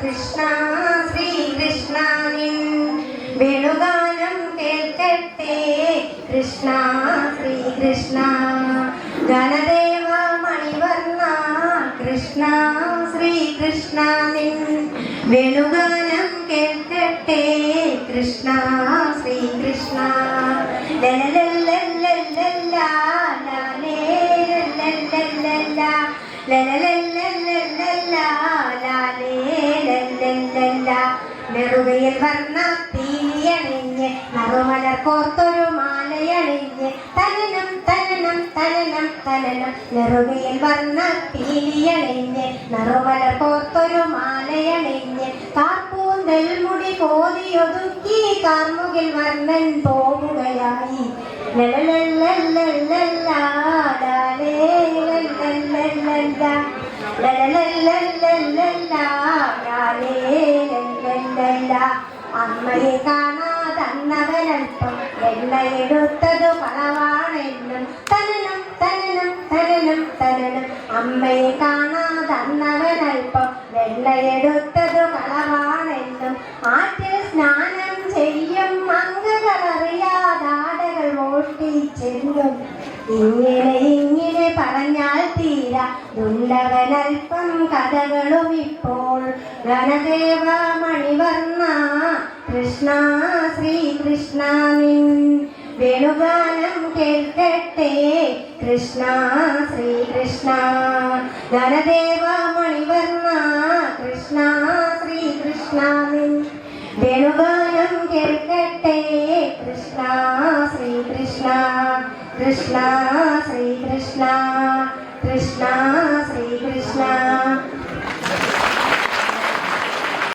കൃഷ്ണ ശ്രീകൃഷ്ണ നിൻ വേണുഗാനം കേൾക്കട്ടെ കൃഷ്ണ ശ്രീകൃഷ്ണ ഗണദേവ മണിവർണ്ണ കൃഷ്ണ ശ്രീകൃഷ്ണ നിൻ വേണുഗാനം കേൾക്കട്ടെ കൃഷ്ണ ശ്രീകൃഷ്ണ ലലലലലലലാ ലാലേ ലലലലലാ ലലലലലലാ ലാലേ ലലലലാ നെറുകയിൽ വർണ്ണ പീലിയണിഞ്ഞ് നറുമലർ കോർത്തൊരു മാലയണിഞ്ഞ് തനനം തനനം തനനം തനനം നെറുകയിൽ വർണ്ണ പീലിയണിഞ്ഞ് നറുമലർ കോർത്തൊരു മാലയണിഞ്ഞ് കാർപ്പൂന്തൽ മുടി കോതിയൊതുക്കി കാർമുകിൽ വർണ്ണൻ പോവുകയായി ലലലലലലാ ലാലേ ലലലലലാ ലലലലലലാ ലാലേ ലലലലാ അമ്മയെ കാണാതന്നവനൽപ്പം എണ്ണയെടുത്തതു കളവാണെന്നും തനനം തനനം തനനം തനനം അമ്മയെ കാണാതന്നവനൽപ്പം വെള്ളയെടുത്തതു കളവാണെന്നും ആറ്റിൽ സ്നാനം ചെയ്യും അംഗകളറിയാതാടകൾ മോഷ്ടിച്ചെന്നും ഇങ്ങനെ പറഞ്ഞാൽ തീരാ ദുണ്ടവനൽപ്പം കഥകളും ഇപ്പോൾ ഗണദേവ മണിവർണ്ണ കൃഷ്ണ ശ്രീകൃഷ്ണ നിൻ വേണുഗാനം കേൾക്കട്ടെ കൃഷ്ണ ശ്രീകൃഷ്ണ ഗണദേവ മണിവർണ്ണ കൃഷ്ണ ശ്രീകൃഷ്ണ നിൻ വേണുഗാനം കേൾക്കട്ടെ കൃഷ്ണ ശ്രീകൃഷ്ണ കൃഷ്ണ ശ്രീകൃഷ്ണ